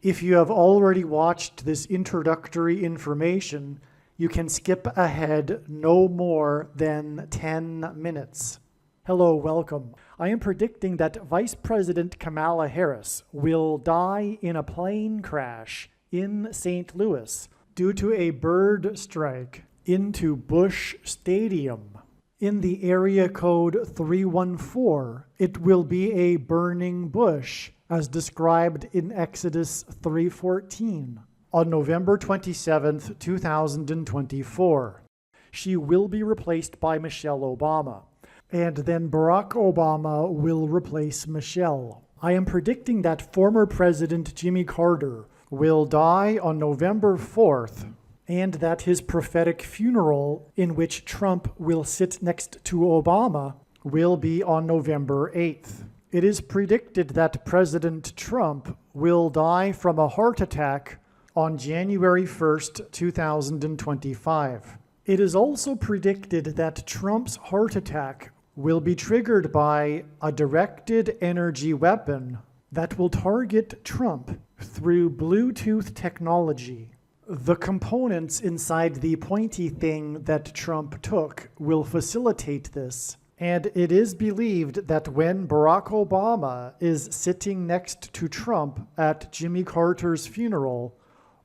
If you have already watched this introductory information, you can skip ahead no more than 10 minutes. Hello, welcome. I am predicting that Vice President Kamala Harris will die in a plane crash in St. Louis due to a bird strike into Busch Stadium. In the area code 314, it will be a burning bush, as described in Exodus 3:14, on November 27th, 2024. She will be replaced by Michelle Obama, and then Barack Obama will replace Michelle. I am predicting that former President Jimmy Carter will die on November 4th, and that his prophetic funeral, in which Trump will sit next to Obama, will be on November 8th. It is predicted that President Trump will die from a heart attack on January 1st, 2025. It is also predicted that Trump's heart attack will be triggered by a directed energy weapon that will target Trump through Bluetooth technology. The components inside the pointy thing that Trump took will facilitate this, and it is believed that when Barack Obama is sitting next to Trump at Jimmy Carter's funeral,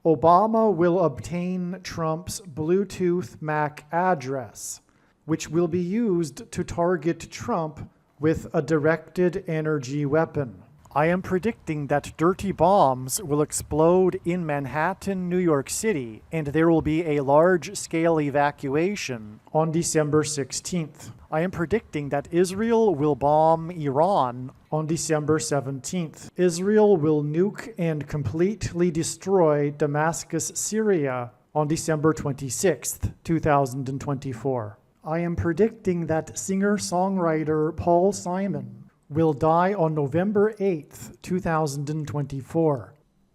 Obama will obtain Trump's Bluetooth MAC address, which will be used to target Trump with a directed energy weapon. I am predicting that dirty bombs will explode in Manhattan, New York City, and there will be a large-scale evacuation on December 16th. I am predicting that Israel will bomb Iran on December 17th. Israel will nuke and completely destroy Damascus, Syria on December 26th, 2024. I am predicting that singer-songwriter Paul Simon will die on November 8th, 2024.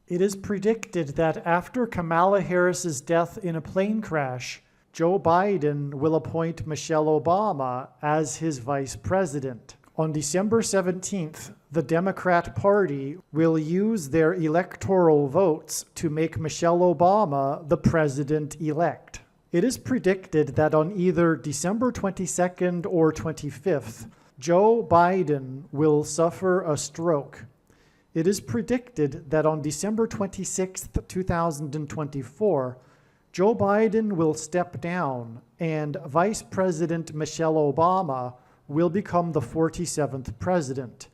It is predicted that after Kamala Harris's death in a plane crash, Joe Biden will appoint Michelle Obama as his vice president. On December 17th, the Democrat Party will use their electoral votes to make Michelle Obama the president-elect. It is predicted that on either December 22nd or 25th, Joe Biden will suffer a stroke. It is predicted that on December 26, 2024, Joe Biden will step down and Vice President Michelle Obama will become the 47th president.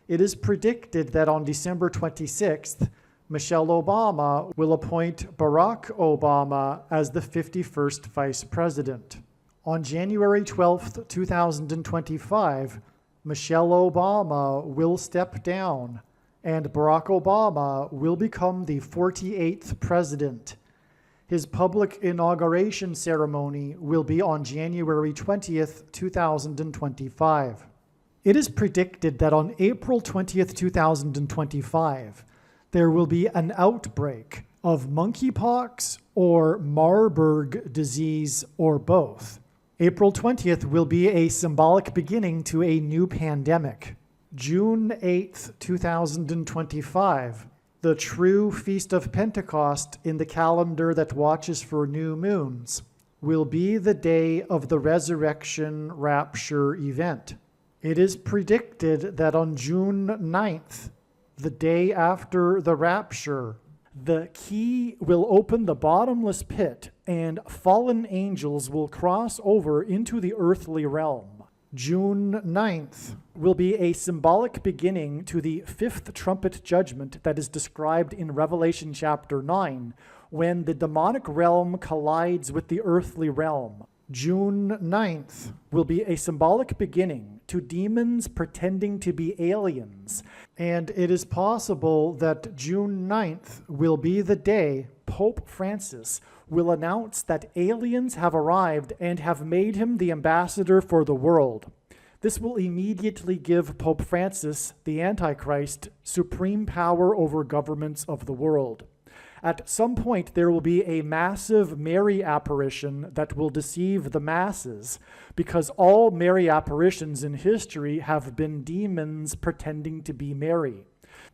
It is predicted that on December 26th, Michelle Obama will appoint Barack Obama as the 51st vice president. On January 12, 2025, Michelle Obama will step down and Barack Obama will become the 48th president. His public inauguration ceremony will be on January 20th, 2025. It is predicted that on April 20th, 2025, there will be an outbreak of monkeypox or Marburg disease or both. April 20th will be a symbolic beginning to a new pandemic. June 8th, 2025, the true Feast of Pentecost in the calendar that watches for new moons, will be the day of the resurrection rapture event. It is predicted that on June 9th, the day after the rapture, the key will open the bottomless pit and fallen angels will cross over into the earthly realm. June 9th will be a symbolic beginning to the fifth trumpet judgment that is described in Revelation chapter 9, when the demonic realm collides with the earthly realm. June 9th will be a symbolic beginning to demons pretending to be aliens, and it is possible that June 9th will be the day Pope Francis will announce that aliens have arrived and have made him the ambassador for the world. This will immediately give Pope Francis, the Antichrist, supreme power over governments of the world. At some point, there will be a massive Mary apparition that will deceive the masses, because all Mary apparitions in history have been demons pretending to be Mary.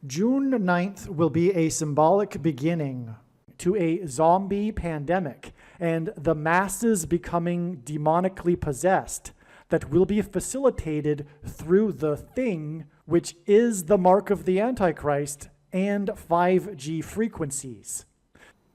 June 9th will be a symbolic beginning to a zombie pandemic and the masses becoming demonically possessed that will be facilitated through the thing, which is the mark of the Antichrist and 5G frequencies.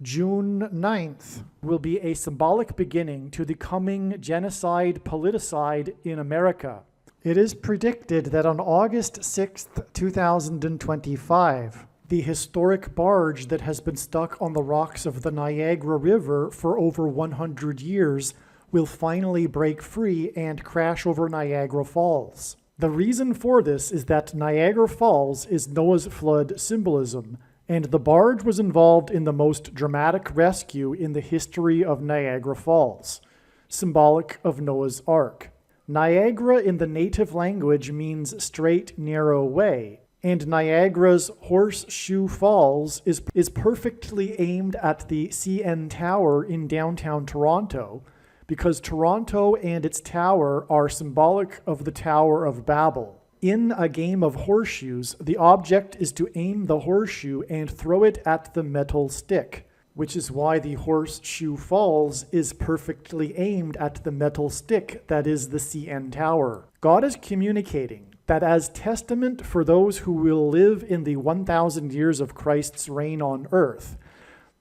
June 9th will be a symbolic beginning to the coming genocide politicide in America. It is predicted that on August 6th, 2025, the historic barge that has been stuck on the rocks of the Niagara River for over 100 years will finally break free and crash over Niagara Falls. The reason for this is that Niagara Falls is Noah's flood symbolism, and the barge was involved in the most dramatic rescue in the history of Niagara Falls, symbolic of Noah's Ark. Niagara in the native language means straight, narrow way, and Niagara's Horseshoe Falls is perfectly aimed at the CN Tower in downtown Toronto, because Toronto and its tower are symbolic of the Tower of Babel. In a game of horseshoes, the object is to aim the horseshoe and throw it at the metal stick, which is why the Horseshoe Falls is perfectly aimed at the metal stick that is the CN Tower. God is communicating that as testament for those who will live in the 1,000 years of Christ's reign on earth,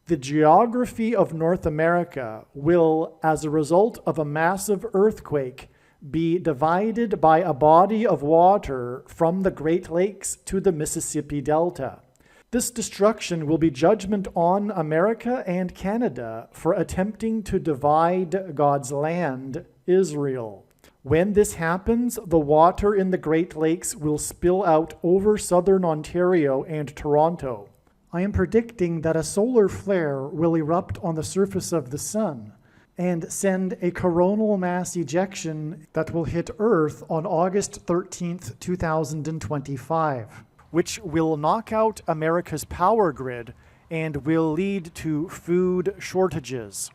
the geography of North America will, as a result of a massive earthquake, be divided by a body of water from the Great Lakes to the Mississippi Delta. This destruction will be judgment on America and Canada for attempting to divide God's land, Israel. When this happens, the water in the Great Lakes will spill out over southern Ontario and Toronto. I am predicting that a solar flare will erupt on the surface of the sun and send a coronal mass ejection that will hit Earth on August 13th, 2025. Which will knock out America's power grid and will lead to food shortages.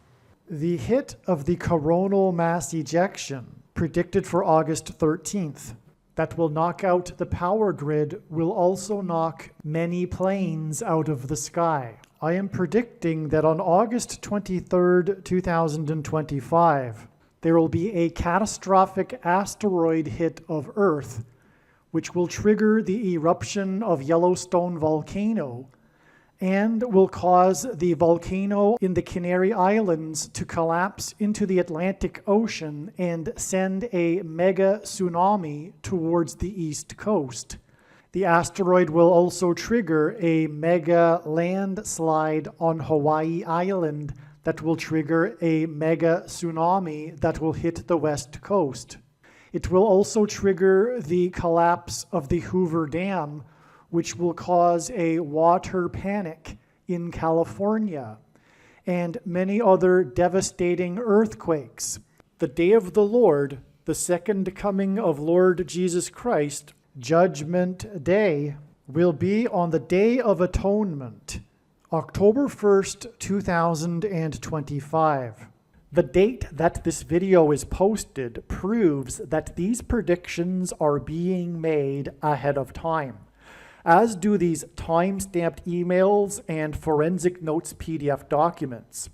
The hit of the coronal mass ejection, predicted for August 13th, that will knock out the power grid will also knock many planes out of the sky. I am predicting that on August 23rd, 2025, there will be a catastrophic asteroid hit of Earth, which will trigger the eruption of Yellowstone volcano and will cause the volcano in the Canary Islands to collapse into the Atlantic Ocean and send a mega tsunami towards the east coast. The asteroid will also trigger a mega landslide on Hawaii Island that will trigger a mega tsunami that will hit the west coast. It will also trigger the collapse of the Hoover Dam, which will cause a water panic in California, and many other devastating earthquakes. The day of the Lord, the second coming of Lord Jesus Christ, Judgment Day, will be on the Day of Atonement, October 1st, 2025. The date that this video is posted proves that these predictions are being made ahead of time, as do these time-stamped emails and forensic notes PDF documents.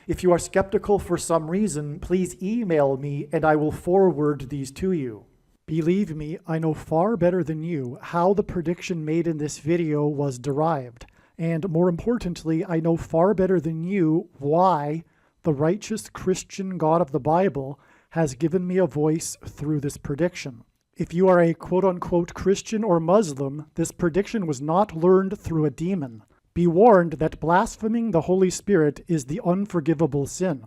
If you are skeptical for some reason, please email me and I will forward these to you. Believe me, I know far better than you how the prediction made in this video was derived, and more importantly, I know far better than you why the righteous Christian God of the Bible has given me a voice through this prediction. If you are a quote-unquote Christian or Muslim, this prediction was not learned through a demon. Be warned that blaspheming the Holy Spirit is the unforgivable sin.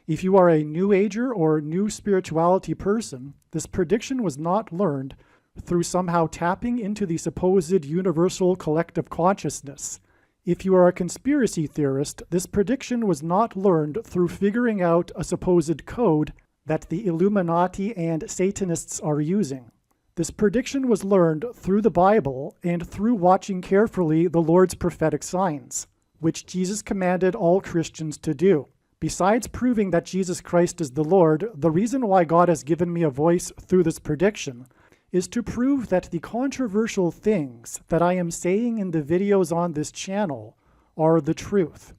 If you are a New Ager or New Spirituality person, this prediction was not learned through somehow tapping into the supposed universal collective consciousness. If you are a conspiracy theorist, this prediction was not learned through figuring out a supposed code that the Illuminati and Satanists are using. This prediction was learned through the Bible and through watching carefully the Lord's prophetic signs, which Jesus commanded all Christians to do. Besides proving that Jesus Christ is the Lord, the reason why God has given me a voice through this prediction is to prove that the controversial things that I am saying in the videos on this channel are the truth.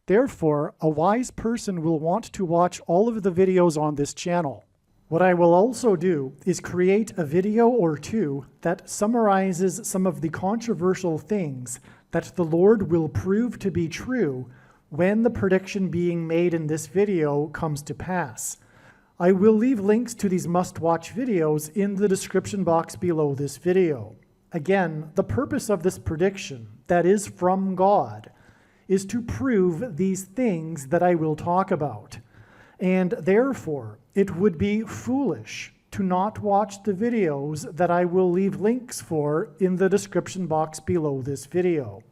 Therefore, a wise person will want to watch all of the videos on this channel. What I will also do is create a video or two that summarizes some of the controversial things that the Lord will prove to be true when the prediction being made in this video comes to pass. I will leave links to these must-watch videos in the description box below this video. Again, the purpose of this prediction, that is from God, is to prove these things that I will talk about. And therefore, it would be foolish to not watch the videos that I will leave links for in the description box below this video.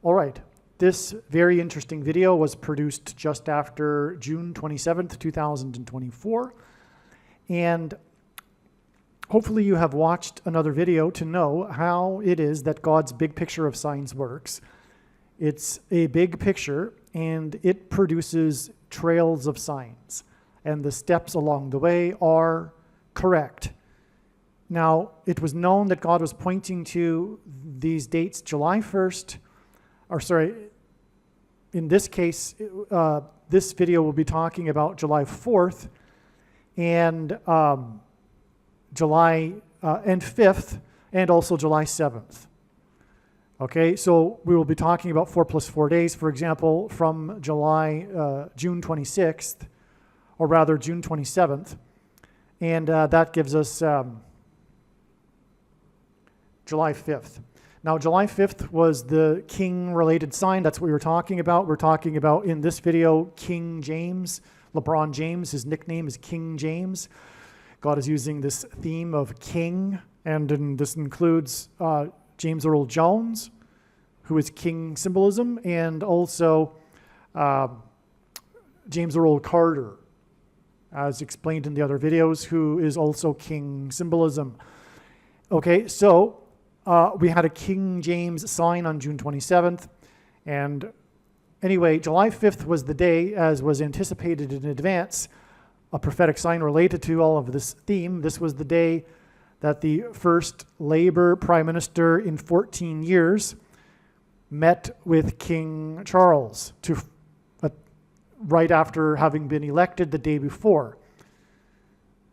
All right, this very interesting video was produced just after June 27th, 2024. And hopefully you have watched another video to know how it is that God's big picture of signs works. It's a big picture and it produces trails of signs, and the steps along the way are correct. Now, it was known that God was pointing to these dates, July 1st, in this case, this video will be talking about July 4th and July and 5th, and also July 7th. Okay, so we will be talking about 4 plus 4 days, for example, from June 26th, or rather June 27th, and that gives us July 5th. Now, July 5th was the king-related sign. That's what we were talking about. We're talking about, in this video, King James. LeBron James, his nickname is King James. God is using this theme of king, and this includes James Earl Jones, who is king symbolism, and also James Earl Carter, as explained in the other videos, who is also king symbolism. Okay, so we had a King James sign on June 27th, and anyway, July 5th was the day, as was anticipated in advance, a prophetic sign related to all of this theme. This was the day that the first Labour Prime Minister in 14 years met with King Charles right after having been elected the day before.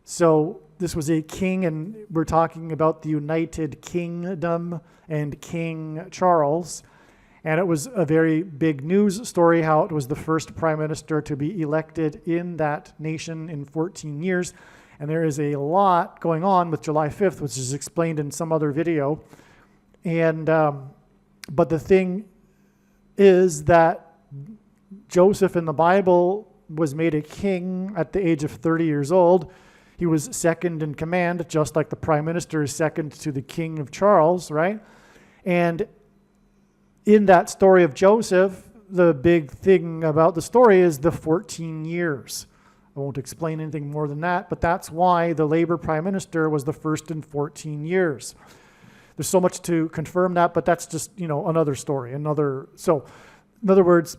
So this was a king, and we're talking about the United Kingdom and King Charles. And it was a very big news story how it was the first prime minister to be elected in that nation in 14 years. And there is a lot going on with July 5th, which is explained in some other video. And but the thing is that Joseph in the Bible was made a king at the age of 30 years old. He was second in command, just like the prime minister is second to the king of Charles, right? And in that story of Joseph, the big thing about the story is the 14 years. I won't explain anything more than that, but that's why the Labour Prime Minister was the first in 14 years. There's so much to confirm that, but that's just, another story. So, in other words,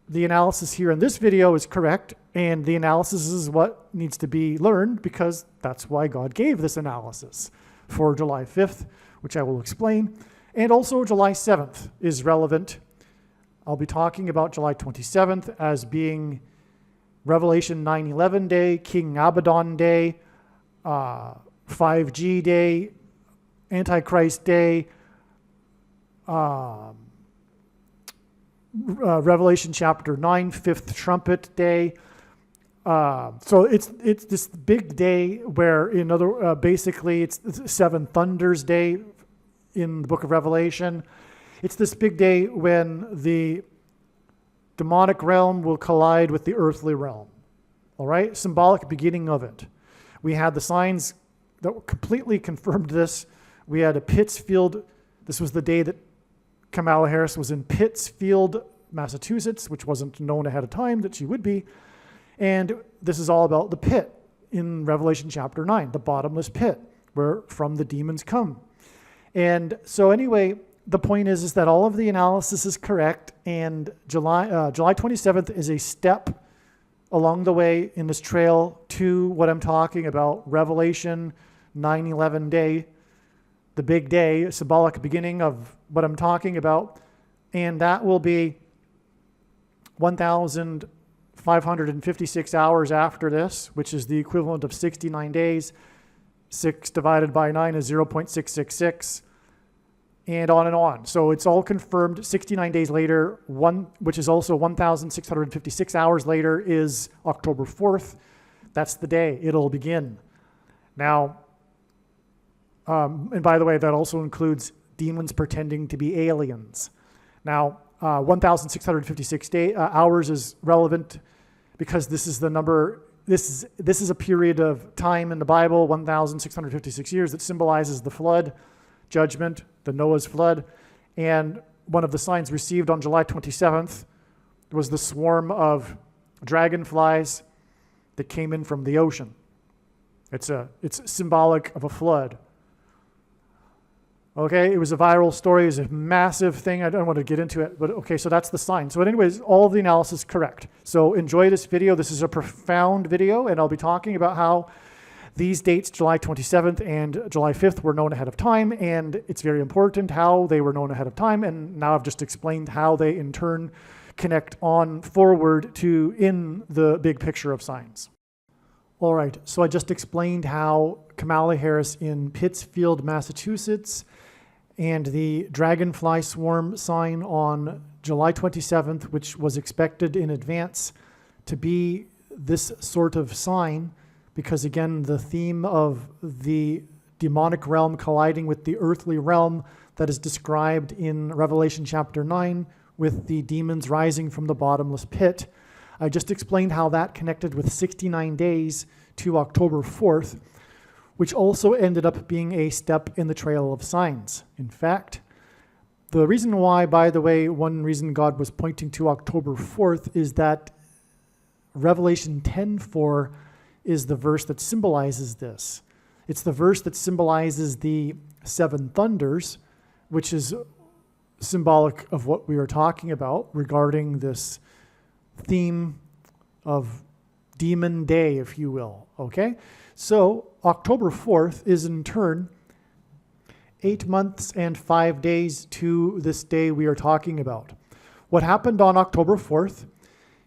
the analysis here in this video is correct, and the analysis is what needs to be learned, because that's why God gave this analysis for July 5th, which I will explain. And also July 7th is relevant. I'll be talking about July 27th as being Revelation 9/11 Day, King Abaddon Day, 5G Day, Antichrist Day, Revelation chapter 9, Fifth Trumpet Day. So it's this big day where, basically it's Seven Thunders Day in the book of Revelation. It's this big day when the demonic realm will collide with the earthly realm. All right? Symbolic beginning of it. We had the signs that completely confirmed this. We had a Pittsfield. This was the day that Kamala Harris was in Pittsfield, Massachusetts, which wasn't known ahead of time that she would be. And this is all about the pit in Revelation chapter 9, the bottomless pit, where from the demons come. And so anyway, the point is that all of the analysis is correct, and July 27th is a step along the way in this trail to what I'm talking about, Revelation 9/11 day, the big day, symbolic beginning of what I'm talking about. And that will be 1,556 hours after this, which is the equivalent of 69 days. 6 divided by 9 is 0.666, and on and on. So it's all confirmed. 69 days later, which is also 1,656 hours later, is October 4th. That's the day it'll begin. Now, and by the way, that also includes demons pretending to be aliens. Now, 1,656 hours is relevant because this is the number. This is a period of time in the Bible, 1,656 years, that symbolizes the flood, judgment, the Noah's flood. And one of the signs received on July 27th was the swarm of dragonflies that came in from the ocean. It's symbolic of a flood. Okay, it was a viral story. It was a massive thing. I don't want to get into it, but okay, so that's the sign. So anyways, all of the analysis is correct. So enjoy this video. This is a profound video, and I'll be talking about how these dates, July 27th and July 5th, were known ahead of time, and it's very important how they were known ahead of time, and now I've just explained how they in turn connect on forward to in the big picture of signs. All right, so I just explained how Kamala Harris in Pittsfield, Massachusetts, and the dragonfly swarm sign on July 27th, which was expected in advance to be this sort of sign, because again, the theme of the demonic realm colliding with the earthly realm that is described in Revelation chapter 9 with the demons rising from the bottomless pit. I just explained how that connected with 69 days to October 4th, which also ended up being a step in the trail of signs. In fact, the reason why, by the way, one reason God was pointing to October 4th is that Revelation 10:4 is the verse that symbolizes this. It's the verse that symbolizes the 7 thunders, which is symbolic of what we are talking about regarding this theme of demon day, if you will, okay? So October 4th is in turn 8 months and 5 days to this day we are talking about. What happened on October 4th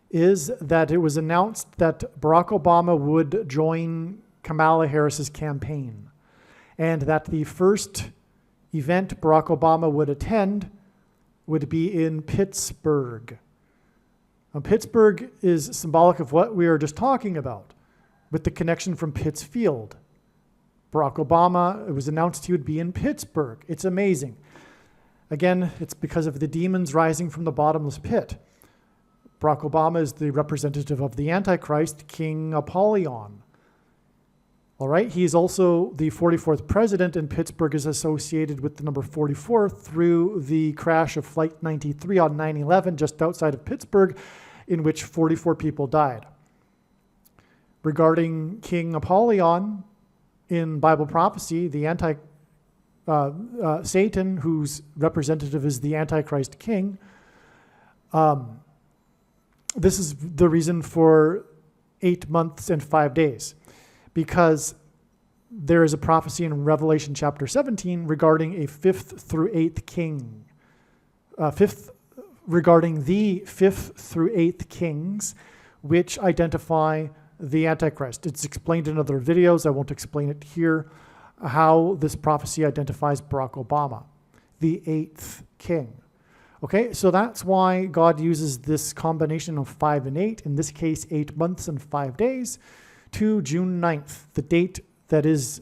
is that it was announced that Barack Obama would join Kamala Harris's campaign, and that the first event Barack Obama would attend would be in Pittsburgh. Now, Pittsburgh is symbolic of what we are just talking about, with the connection from Pittsfield. Barack Obama, it was announced he would be in Pittsburgh. It's amazing. Again, it's because of the demons rising from the bottomless pit. Barack Obama is the representative of the Antichrist, King Apollyon. All right, he is also the 44th president, and Pittsburgh is associated with the number 44 through the crash of Flight 93 on 9/11 just outside of Pittsburgh, in which 44 people died. Regarding King Apollyon, in Bible prophecy, the Satan, whose representative is the Antichrist king, this is the reason for 8 months and 5 days, because there is a prophecy in Revelation chapter 17 regarding a 5th through 8th king, regarding the 5th through 8th kings, which identify the Antichrist. It's explained in other videos. I won't explain it here, how this prophecy identifies Barack Obama, the 8th king. Okay, so that's why God uses this combination of 5 and 8, in this case 8 months and 5 days, to June 9th, the date that is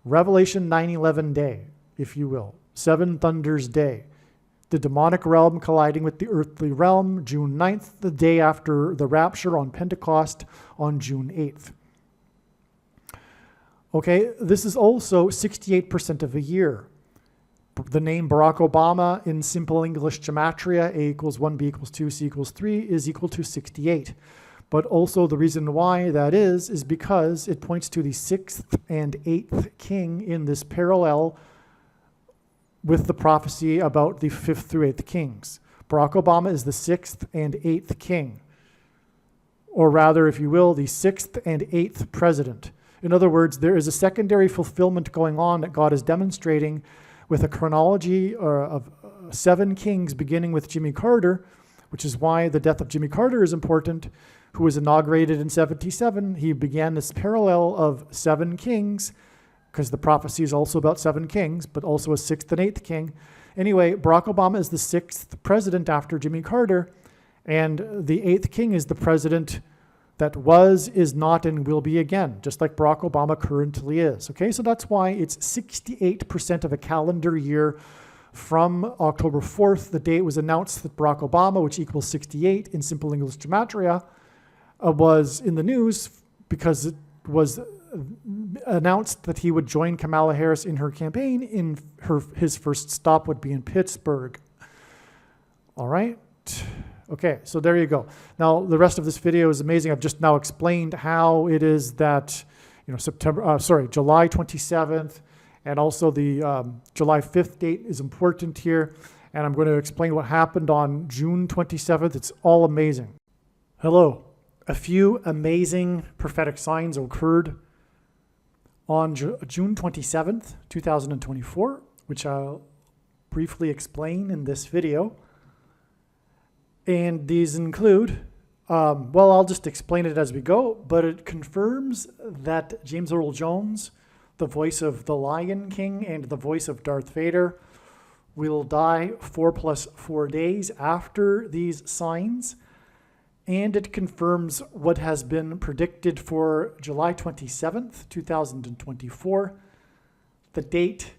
Revelation 9/11 day, if you will, 7 Thunders Day. The demonic realm colliding with the earthly realm, June 9th, the day after the rapture on Pentecost on June 8th. Okay, this is also 68% of a year. The name Barack Obama in simple English gematria, A equals 1, B equals 2, C equals 3, is equal to 68. But also the reason why that is because it points to the 6th and 8th king in this parallel with the prophecy about the 5th through 8th kings. Barack Obama is the 6th and 8th king. or rather, if you will, the 6th and 8th president. In other words, there is a secondary fulfillment going on that God is demonstrating with a chronology of 7 kings, beginning with Jimmy Carter, which is why the death of Jimmy Carter is important, who was inaugurated in 77. He began this parallel of 7 kings, because the prophecy is also about 7 kings, but also a 6th and 8th king. Anyway, Barack Obama is the 6th president after Jimmy Carter, and the 8th king is the president that was, is not, and will be again, just like Barack Obama currently is. Okay, so that's why it's 68% of a calendar year from October 4th, the day it was announced that Barack Obama, which equals 68 in simple English gematria, was in the news because it was announced that he would join Kamala Harris in her campaign. His first stop would be in Pittsburgh. All right. Okay, so there you go. Now, the rest of this video is amazing. I've just now explained how it is that, July 27th, and also the July 5th date is important here. And I'm going to explain what happened on June 27th. It's all amazing. Hello. A few amazing prophetic signs occurred on June 27th, 2024, which I'll briefly explain in this video. And these include, I'll just explain it as we go, but it confirms that James Earl Jones, the voice of the Lion King and the voice of Darth Vader, will die 4 + 4 days after these signs. And it confirms what has been predicted for July 27th, 2024, the date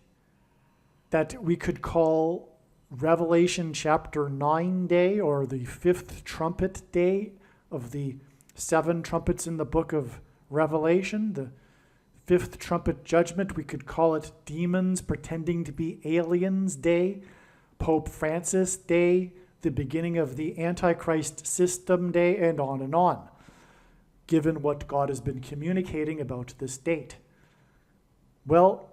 that we could call Revelation chapter 9 day, or the 5th trumpet day of the 7 trumpets in the book of Revelation, the 5th trumpet judgment. We could call it demons pretending to be aliens day, Pope Francis day, the beginning of the Antichrist system day, and on, given what God has been communicating about this date. Well,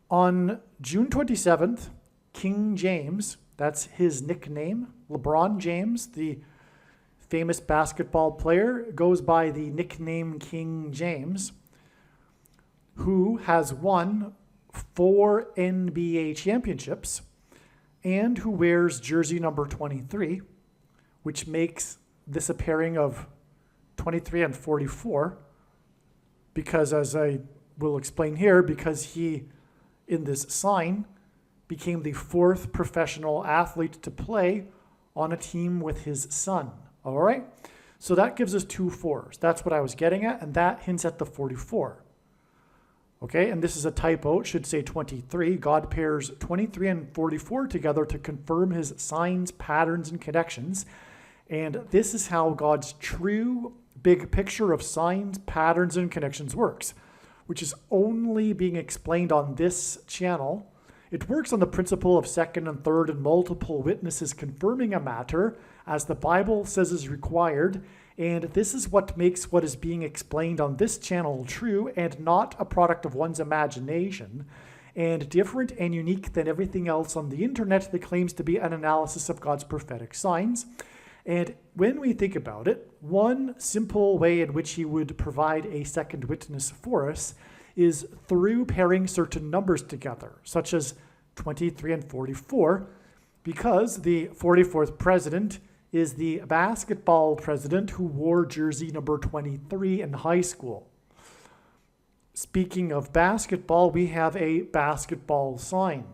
on June 27th, King James, that's his nickname, LeBron James, the famous basketball player, goes by the nickname King James, who has won 4 NBA championships and who wears jersey number 23, which makes this a pairing of 23 and 44, because, as I will explain here, because he, in this sign, became the 4th professional athlete to play on a team with his son. All right? So that gives us 2 4s. That's what I was getting at, and that hints at the 44. Okay, and this is a typo. It should say 23. God pairs 23 and 44 together to confirm his signs, patterns, and connections. And this is how God's true big picture of signs, patterns, and connections works, which is only being explained on this channel. It works on the principle of second and third and multiple witnesses confirming a matter, as the Bible says is required. And this is what makes what is being explained on this channel true and not a product of one's imagination, and different and unique than everything else on the internet that claims to be an analysis of God's prophetic signs. And when we think about it, one simple way in which he would provide a second witness for us is through pairing certain numbers together, such as 23 and 44, because the 44th president is the basketball president who wore jersey number 23 in high school. Speaking of basketball, we have a basketball sign.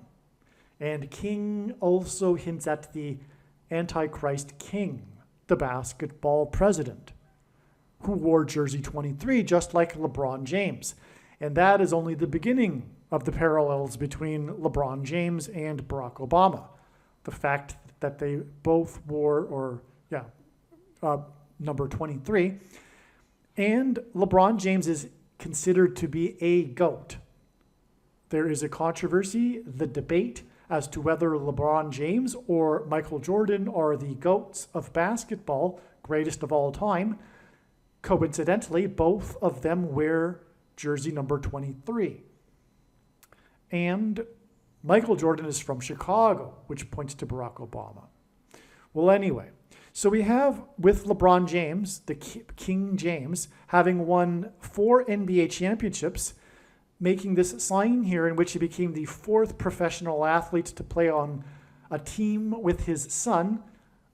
And king also hints at the Antichrist king, the basketball president, who wore jersey 23, just like LeBron James. And that is only the beginning of the parallels between LeBron James and Barack Obama. The fact that they both wore, number 23. And LeBron James is considered to be a GOAT. There is a controversy, the debate, as to whether LeBron James or Michael Jordan are the GOATs of basketball, greatest of all time. Coincidentally, both of them wear jersey number 23. And Michael Jordan is from Chicago, which points to Barack Obama. Well, anyway, So we have, with LeBron James, the King James, having won 4 NBA championships, making this sign here in which he became the 4th professional athlete to play on a team with his son,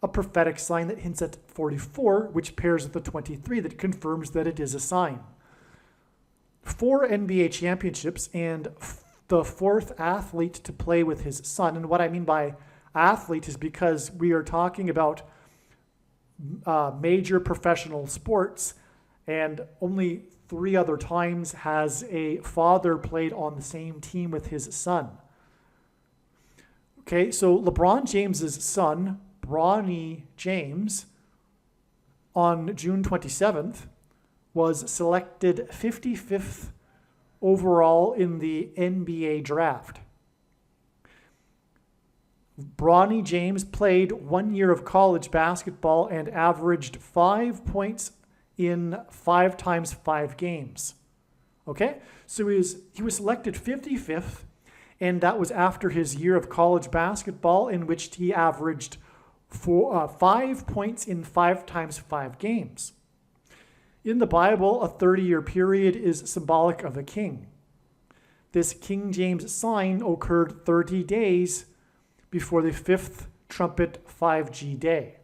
a prophetic sign that hints at 44, which pairs with the 23 that confirms that it is a sign. 4 NBA championships and the 4th athlete to play with his son. And what I mean by athlete is because we are talking about major professional sports, and only 3 other times has a father played on the same team with his son. Okay, so LeBron James's son, Bronny James, on June 27th, was selected 55th overall in the NBA draft. Bronny James played 1 year of college basketball and averaged 5 points in 5 times 5 games. Okay, so he was selected 55th, and that was after his year of college basketball in which he averaged 5 points in 5 times 5 games. In the Bible, a 30-year period is symbolic of a king. This King James sign occurred 30 days before the 5th trumpet 5G day.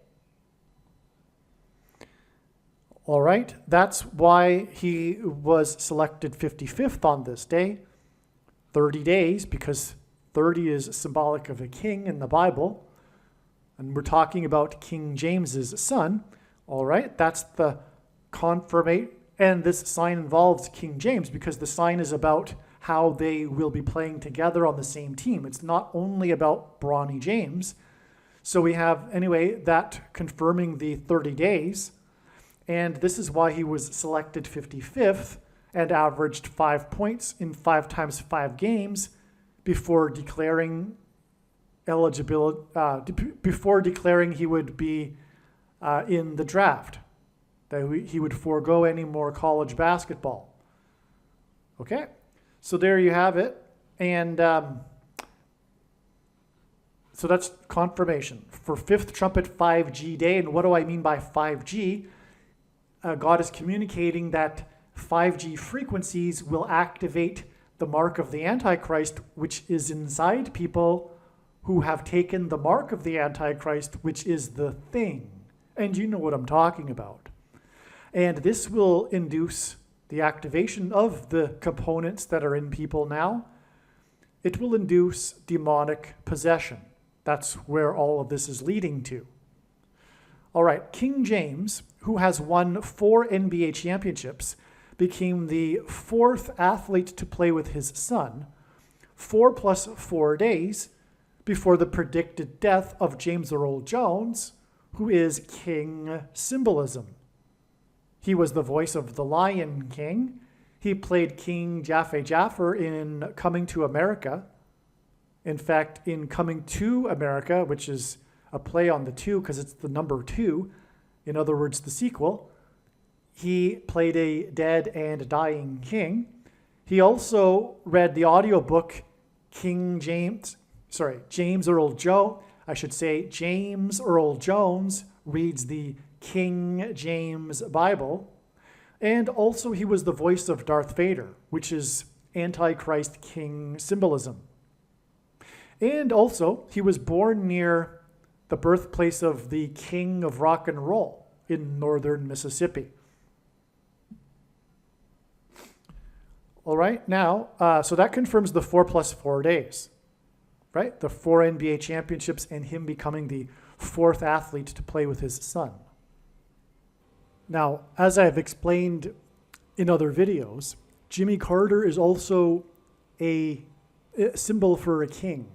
All right, that's why he was selected 55th on this day. 30 days, because 30 is symbolic of a king in the Bible. And we're talking about King James's son. All right, that's the confirmation. And this sign involves King James because the sign is about how they will be playing together on the same team. It's not only about Bronny James. So we have, anyway, that confirming the 30 days. And this is why he was selected 55th and averaged 5 points in 5 times 5 games before declaring eligibility, before declaring he would be in the draft, that he would forego any more college basketball. Okay, so there you have it. And so that's confirmation for 5th trumpet 5G day. And what do I mean by 5G? God is communicating that 5G frequencies will activate the mark of the Antichrist, which is inside people who have taken the mark of the Antichrist, which is the thing. And you know what I'm talking about. And this will induce the activation of the components that are in people now. It will induce demonic possession. That's where all of this is leading to. All right, King James, who has won 4 NBA championships, became the 4th athlete to play with his son 4 plus 4 days before the predicted death of James Earl Jones, who is King Symbolism. He was the voice of the Lion King. He played King Jaffe Jaffer in Coming to America. In fact, in Coming to America, which is a play on the 2 because it's the number 2, in other words, the sequel, he played a dead and dying king. He also read the audiobook James Earl Jones reads the King James Bible. And also he was the voice of Darth Vader, which is Antichrist King Symbolism. And also he was born near the birthplace of the King of Rock and Roll in northern Mississippi. All right, now, so that confirms the 4 plus 4 days, right? The 4 NBA championships and him becoming the 4th athlete to play with his son. Now, as I've explained in other videos, Jimmy Carter is also a symbol for a king.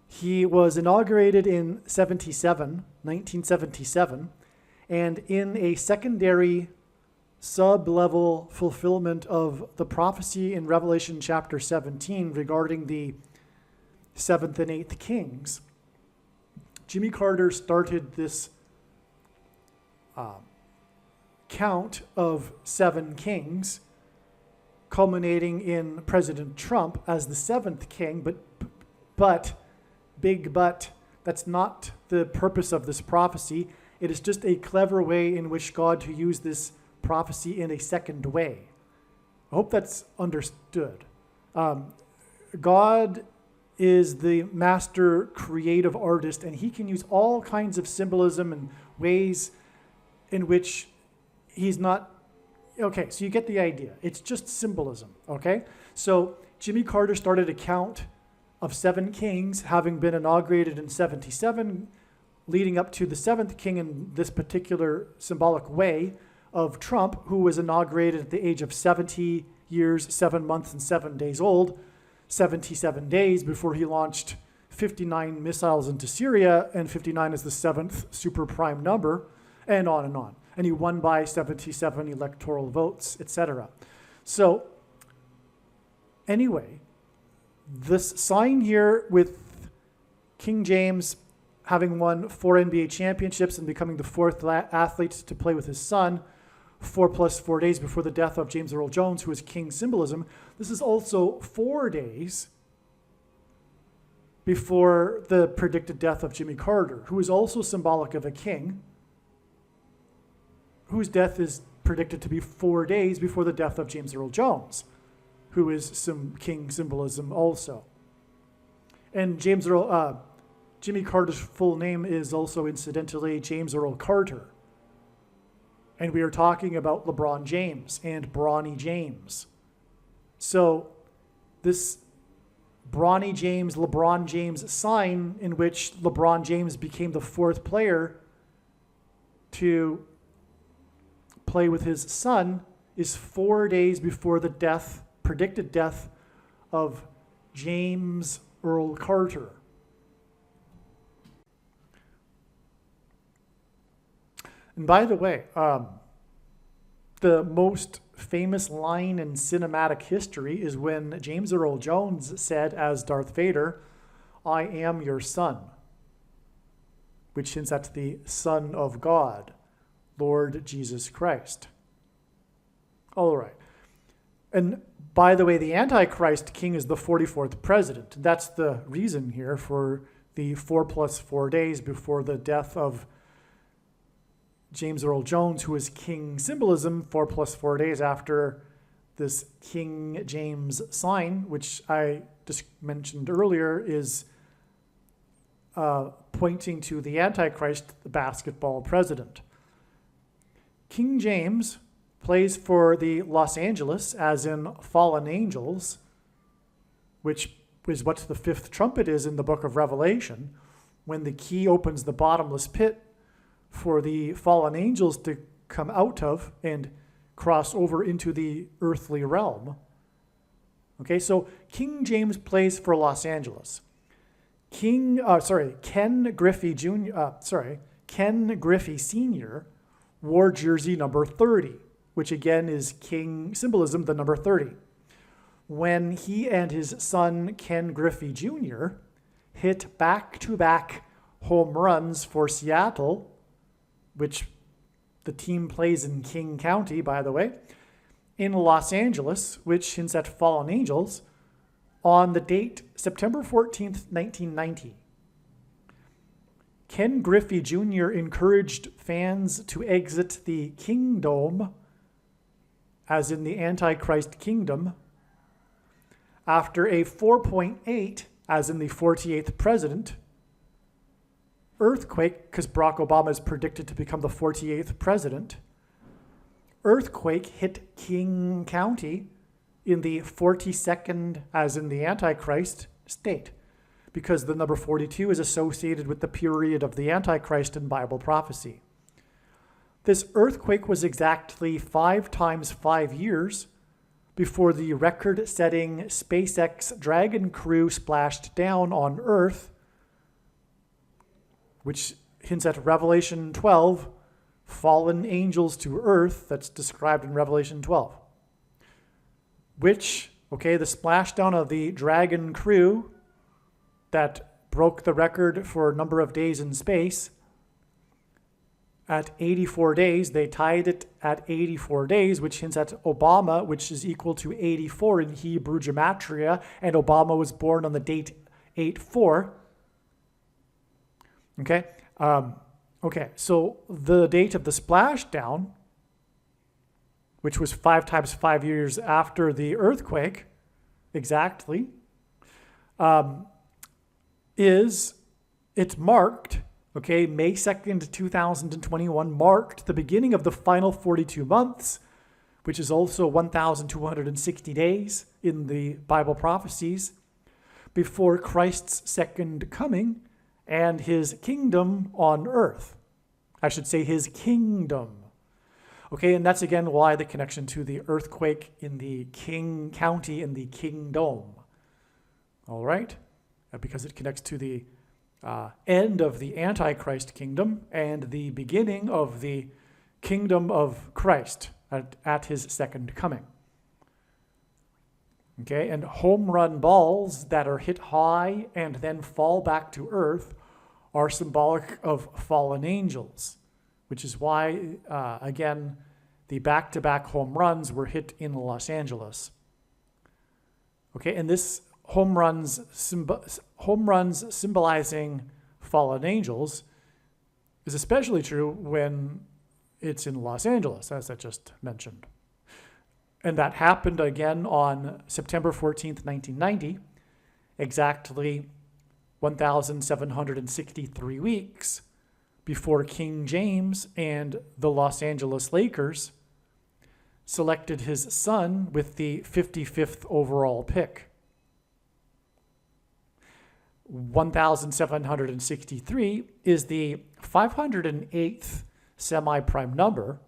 He was inaugurated in 1977, and in a secondary sub-level fulfillment of the prophecy in Revelation chapter 17 regarding the 7th and 8th kings, Jimmy Carter started this count of 7 kings, culminating in President Trump as the 7th king, but, that's not the purpose of this prophecy. It is just a clever way in which God to use this prophecy in a second way. I hope that's understood. God is the master creative artist, and he can use all kinds of symbolism and ways in which he's not. Okay, so you get the idea. It's just symbolism, okay? So Jimmy Carter started a count of 7 kings, having been inaugurated in 77, leading up to the 7th king in this particular symbolic way of Trump, who was inaugurated at the age of 70 years, 7 months, and 7 days old, 77 days before he launched 59 missiles into Syria, and 59 is the 7th super prime number, and on and on. And he won by 77 electoral votes, etc. So anyway, this sign here with King James having won 4 NBA championships and becoming the 4th athlete to play with his son 4 plus 4 days before the death of James Earl Jones, who is king symbolism. This is also 4 days before the predicted death of Jimmy Carter, who is also symbolic of a king, whose death is predicted to be 4 days before the death of James Earl Jones, who is some king symbolism also. And Jimmy Carter's full name is also incidentally James Earl Carter. And we are talking about LeBron James and Bronny James. So this LeBron James sign, in which LeBron James became the 4th player to play with his son, is 4 days before the predicted death of James Earl Carter. And by the way, the most famous line in cinematic history is when James Earl Jones said as Darth Vader, "I am your son," which hints at the Son of God, Lord Jesus Christ. All right. And by the way, the Antichrist king is the 44th president. That's the reason here for the 4 plus 4 days before the death of James Earl Jones, who is king symbolism, 4 plus 4 days after this King James sign, which I just mentioned earlier, is pointing to the Antichrist, the basketball president. King James plays for the Los Angeles, as in fallen angels, which is what the 5th trumpet is in the book of Revelation, when the key opens the bottomless pit for the fallen angels to come out of and cross over into the earthly realm. Okay, so King James plays for Los Angeles. Ken Griffey Sr. wore jersey number 30, which again is king symbolism, the number 30. When he and his son Ken Griffey Jr. hit back-to-back home runs for Seattle, which the team plays in King County, by the way, in Los Angeles, which hints at fallen angels, on the date September 14th, 1990. Ken Griffey Jr. encouraged fans to exit the kingdom, as in the Antichrist kingdom, after a 4.8, as in the 48th president, earthquake, because Barack Obama is predicted to become the 48th president. Earthquake hit King County in the 42nd, as in the Antichrist state, because the number 42 is associated with the period of the Antichrist in Bible prophecy. This earthquake was exactly 5 times 5 years before the record-setting SpaceX Dragon crew splashed down on Earth, which hints at Revelation 12, fallen angels to earth, that's described in Revelation 12. Which, the splashdown of the Dragon crew that broke the record for a number of days in space, at 84 days, they tied it at 84 days, which hints at Obama, which is equal to 84 in Hebrew gematria, and Obama was born on the date 8/4. Okay. Okay, so the date of the splashdown, which was 5 times 5 years after the earthquake, exactly, it's marked, okay, May 2nd, 2021 marked the beginning of the final 42 months, which is also 1,260 days in the Bible prophecies, before Christ's second coming and his kingdom on earth. I should say his kingdom. Okay, and that's again why the connection to the earthquake in the King County in the kingdom. All right? Because it connects to the end of the Antichrist kingdom and the beginning of the kingdom of Christ at his second coming. Okay, and home run balls that are hit high and then fall back to earth are symbolic of fallen angels, which is why, again, the back-to-back home runs were hit in Los Angeles. Okay, and this home runs symbolizing fallen angels is especially true when it's in Los Angeles, as I just mentioned. And that happened again on September 14th, 1990, exactly 1,763 weeks before King James and the Los Angeles Lakers selected his son with the 55th overall pick. 1,763 is the 508th semi-prime number,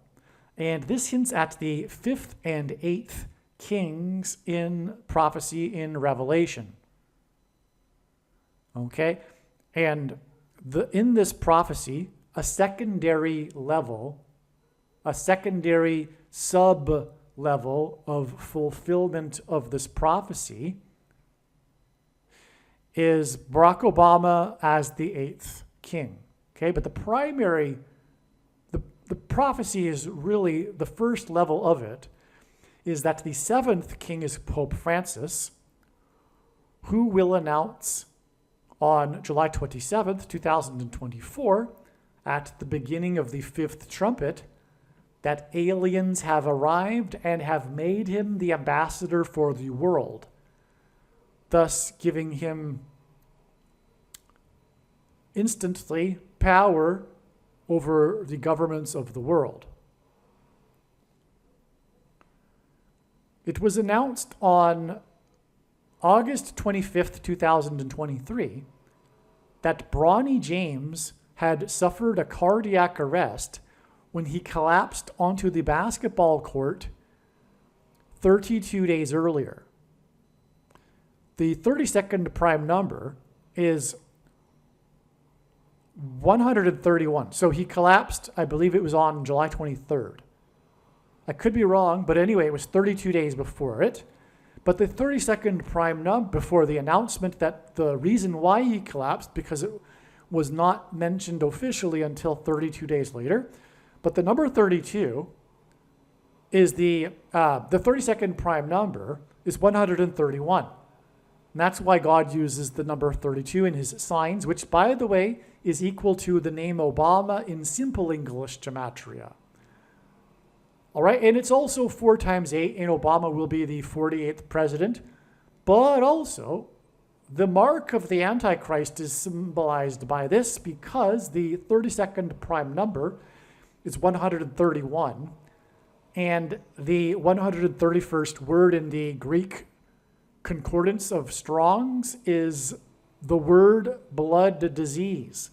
and this hints at the 5th and 8th kings in prophecy in Revelation. Okay? And in this prophecy, a secondary level, a secondary sub-level of fulfillment of this prophecy is Barack Obama as the 8th king. Okay? But the primary, the prophecy is really, the first level of it is that the 7th king is Pope Francis, who will announce on July 27th, 2024, at the beginning of the 5th trumpet, that aliens have arrived and have made him the ambassador for the world, thus giving him instantly power over the governments of the world. It was announced on August 25th, 2023, that Bronny James had suffered a cardiac arrest when he collapsed onto the basketball court 32 days earlier. The 32nd prime number is 131. So he collapsed, I believe it was on July 23rd. I could be wrong, but anyway, it was 32 days before it. But the 32nd prime number, before the announcement that the reason why he collapsed, because it was not mentioned officially until 32 days later. But the number 32 is the 32nd prime number is 131. And that's why God uses the number 32 in his signs, which, by the way, is equal to the name Obama in simple English gematria. All right, and it's also 4 times 8, and Obama will be the 48th president. But also, the mark of the Antichrist is symbolized by this because the 32nd prime number is 131, and the 131st word in the Greek concordance of Strong's is the word blood disease,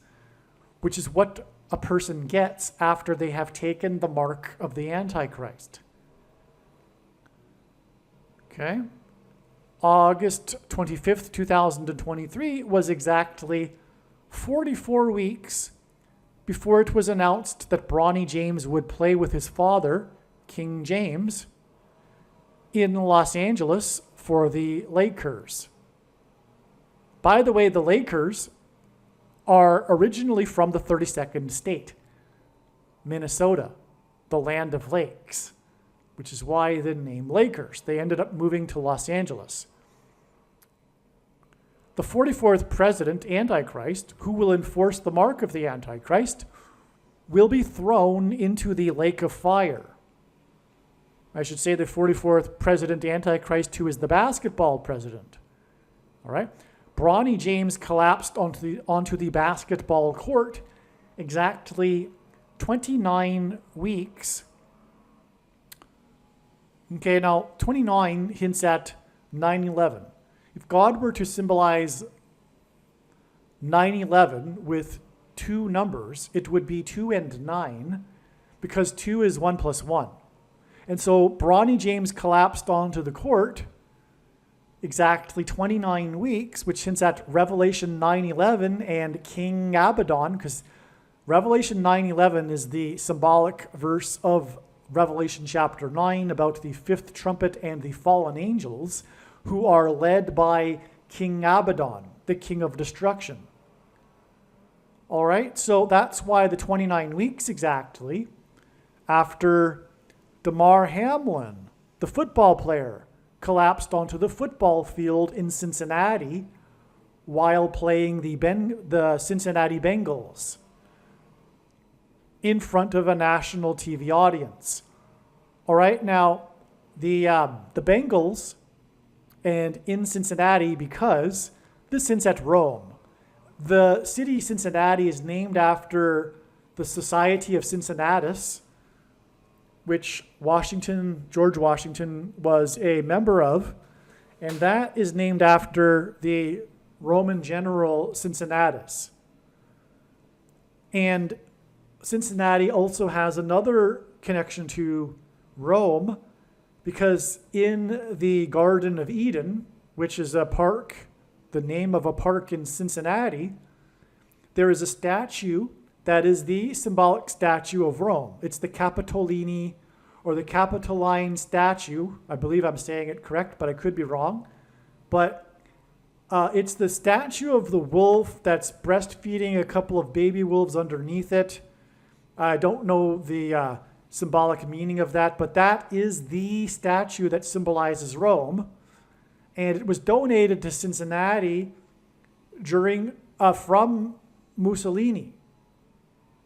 which is what a person gets after they have taken the mark of the Antichrist. Okay? August 25th, 2023 was exactly 44 weeks before it was announced that Bronny James would play with his father, King James, in Los Angeles for the Lakers. By the way, the Lakers are originally from the 32nd state, Minnesota, the land of lakes, which is why the name Lakers. They ended up moving to Los Angeles. The 44th president, Antichrist, who will enforce the mark of the Antichrist, will be thrown into the lake of fire. I should say the 44th president Antichrist, who is the basketball president. All right? Bronny James collapsed onto the basketball court exactly 29 weeks. Okay, now 29 hints at 9/11. If God were to symbolize 9/11 with two numbers, it would be 2 and 9, because 2 is 1 plus 1. And so Bronny James collapsed onto the court exactly 29 weeks, which hints at Revelation 9:11 and King Abaddon, because Revelation 9:11 is the symbolic verse of Revelation chapter 9 about the fifth trumpet and the fallen angels who are led by King Abaddon, the king of destruction. All right, so that's why the 29 weeks exactly after Damar Hamlin, the football player, collapsed onto the football field in Cincinnati while playing the Cincinnati Bengals in front of a national TV audience. All right, now the Bengals and in Cincinnati, because this hints at Rome. The city Cincinnati is named after the Society of Cincinnatus, which George Washington was a member of, and that is named after the Roman general Cincinnatus. And Cincinnati also has another connection to Rome, because in the Garden of Eden, which is a park, the name of a park in Cincinnati, there is a statue that is the symbolic statue of Rome. It's the Capitoline or the Capitoline statue. I believe I'm saying it correct, but I could be wrong. But it's the statue of the wolf that's breastfeeding a couple of baby wolves underneath it. I don't know the symbolic meaning of that, but that is the statue that symbolizes Rome. And it was donated to Cincinnati from Mussolini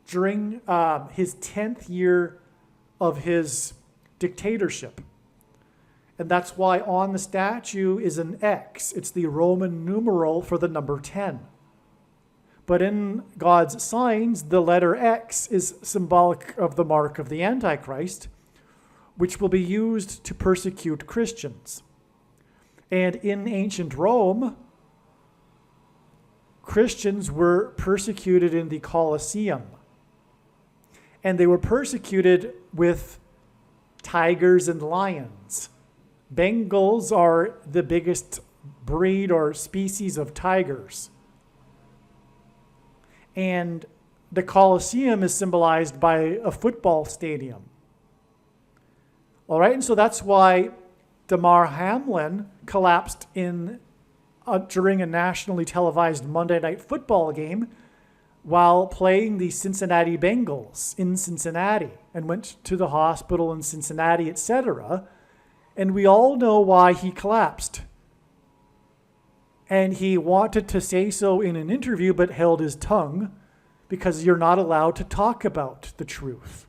during his 10th year of his dictatorship. And that's why on the statue is an X. It's the Roman numeral for the number 10. But in God's signs, the letter X is symbolic of the mark of the Antichrist, which will be used to persecute Christians. And in ancient Rome, Christians were persecuted in the Colosseum. And they were persecuted with tigers and lions. Bengals are the biggest breed or species of tigers. And the Colosseum is symbolized by a football stadium. All right, and so that's why Damar Hamlin collapsed during a nationally televised Monday Night Football game while playing the Cincinnati Bengals in Cincinnati, and went to the hospital in Cincinnati, etc. And we all know why he collapsed. And he wanted to say so in an interview, but held his tongue, because you're not allowed to talk about the truth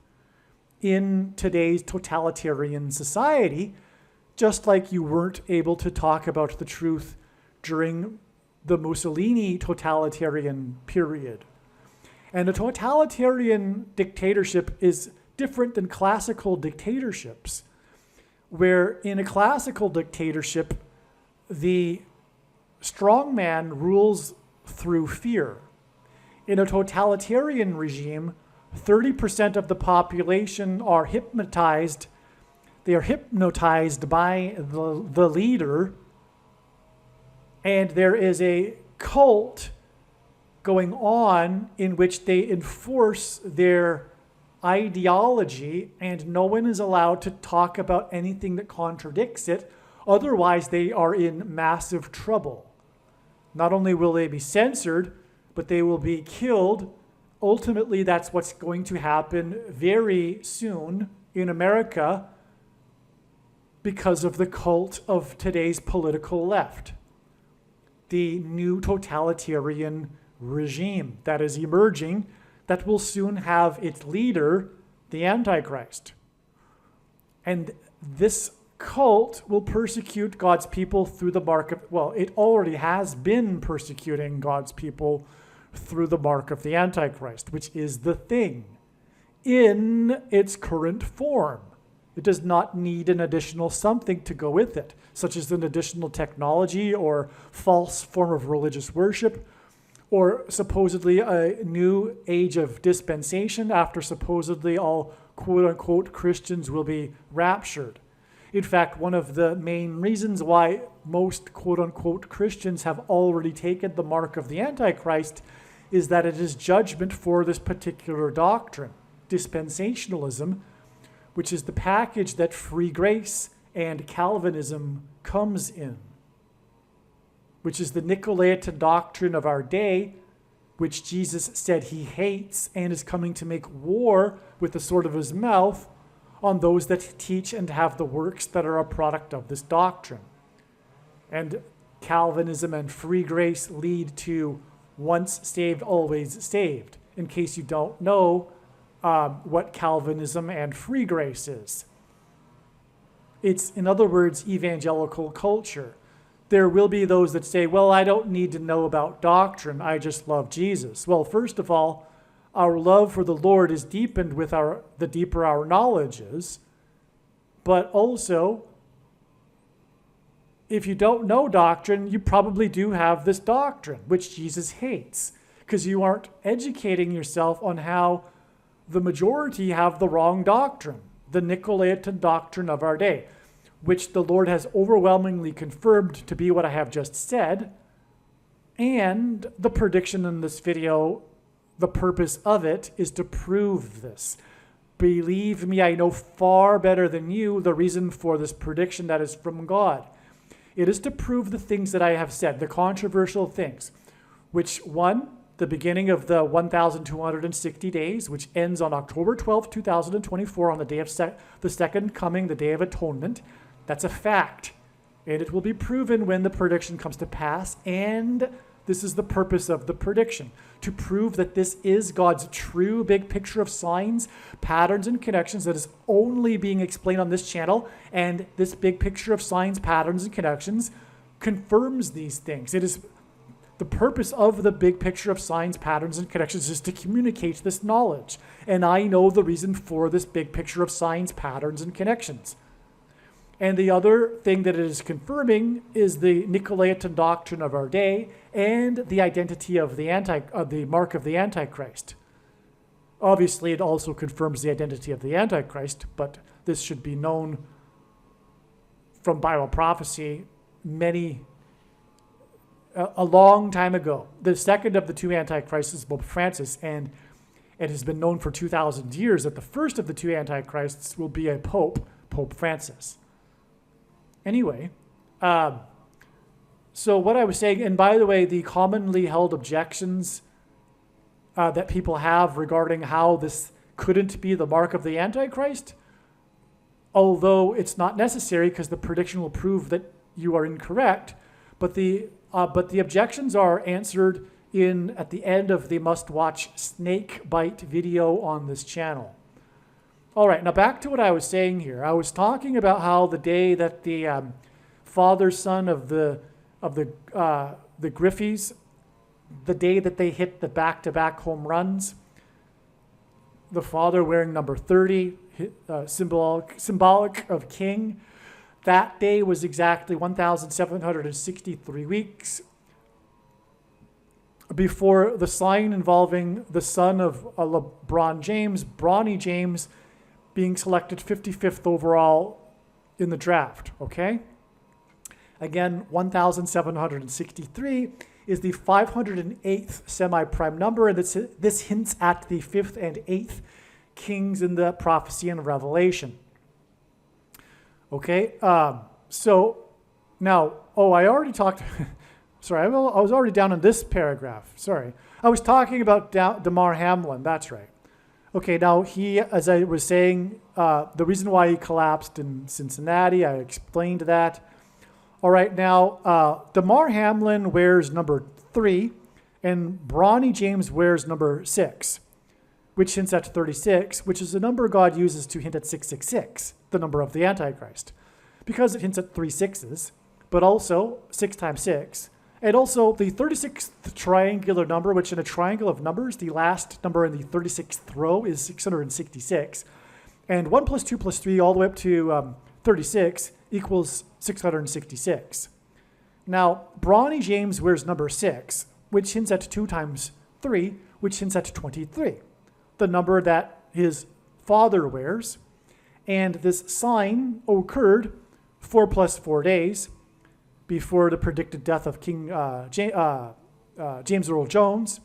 in today's totalitarian society, just like you weren't able to talk about the truth during the Mussolini totalitarian period. And a totalitarian dictatorship is different than classical dictatorships, where in a classical dictatorship, the strongman rules through fear. In a totalitarian regime, 30% of the population are hypnotized. They are hypnotized by the leader, and there is a cult going on in which they enforce their ideology, and no one is allowed to talk about anything that contradicts it. Otherwise, they are in massive trouble. Not only will they be censored, but they will be killed. Ultimately, that's what's going to happen very soon in America because of the cult of today's political left. The new totalitarian regime that is emerging, that will soon have its leader, the Antichrist. And this cult will persecute God's people through the mark of, well, it already has been persecuting God's people through the mark of the Antichrist, which is the thing in its current form. It does not need an additional something to go with it, such as an additional technology or false form of religious worship, or supposedly a new age of dispensation after supposedly all quote-unquote Christians will be raptured. In fact, one of the main reasons why most quote-unquote Christians have already taken the mark of the Antichrist is that it is judgment for this particular doctrine, dispensationalism, which is the package that free grace and Calvinism comes in, which is the Nicolaitan doctrine of our day, which Jesus said he hates and is coming to make war with the sword of his mouth on those that teach and have the works that are a product of this doctrine. And Calvinism and free grace lead to once saved, always saved. In case you don't know what Calvinism and free grace is. It's, in other words, evangelical culture. There will be those that say, well, I don't need to know about doctrine, I just love Jesus. Well, first of all, our love for the Lord is deepened with the deeper our knowledge is. But also, if you don't know doctrine, you probably do have this doctrine, which Jesus hates, because you aren't educating yourself on how the majority have the wrong doctrine, the Nicolaitan doctrine of our day, which the Lord has overwhelmingly confirmed to be what I have just said. And the prediction in this video, the purpose of it is to prove this. Believe me, I know far better than you the reason for this prediction that is from God. It is to prove the things that I have said, the controversial things, which one, the beginning of the 1,260 days, which ends on October 12, 2024, on the day of the second coming, the Day of Atonement. That's a fact. And it will be proven when the prediction comes to pass. And this is the purpose of the prediction, to prove that this is God's true big picture of signs, patterns, and connections that is only being explained on this channel. And this big picture of signs, patterns, and connections confirms these things. It is the purpose of the big picture of signs, patterns, and connections is to communicate this knowledge. And I know the reason for this big picture of signs, patterns, and connections. And the other thing that it is confirming is the Nicolaitan doctrine of our day and the identity of the mark of the Antichrist. Obviously, it also confirms the identity of the Antichrist, but this should be known from Bible prophecy a long time ago. The second of the two Antichrists is Pope Francis, and it has been known for 2,000 years that the first of the two Antichrists will be a Pope Francis. Anyway, so what I was saying, and by the way, the commonly held objections that people have regarding how this couldn't be the mark of the Antichrist, although it's not necessary because the prediction will prove that you are incorrect, but the objections are answered at the end of the must-watch snake bite video on this channel. All right, now back to what I was saying here. I was talking about how the day that the father son of the Griffeys, the day that they hit the back-to-back home runs, the father wearing number 30, symbolic of king. That day was exactly 1,763 weeks before the sign involving the son of LeBron James, Bronny James, being selected 55th overall in the draft, okay? Again, 1,763 is the 508th semi-prime number, and this hints at the 5th and 8th kings in the prophecy and Revelation. Okay, so now, I already talked, sorry, I was already down in this paragraph, sorry. I was talking about Damar Hamlin, that's right. Okay, now he, as I was saying, the reason why he collapsed in Cincinnati, I explained that. All right, now, Damar Hamlin wears number 3, and Bronny James wears number 6. which hints at 36, which is a number God uses to hint at 666, the number of the Antichrist, because it hints at 3 6s, but also 6 times 6, and also the 36th triangular number, which in a triangle of numbers, the last number in the 36th row is 666, and 1 plus 2 plus 3 all the way up to 36 equals 666. Now, Bronny James wears number 6, which hints at 2 times 3, which hints at 23, the number that his father wears. And this sign occurred 4 plus 4 days before the predicted death of King James Earl Jones.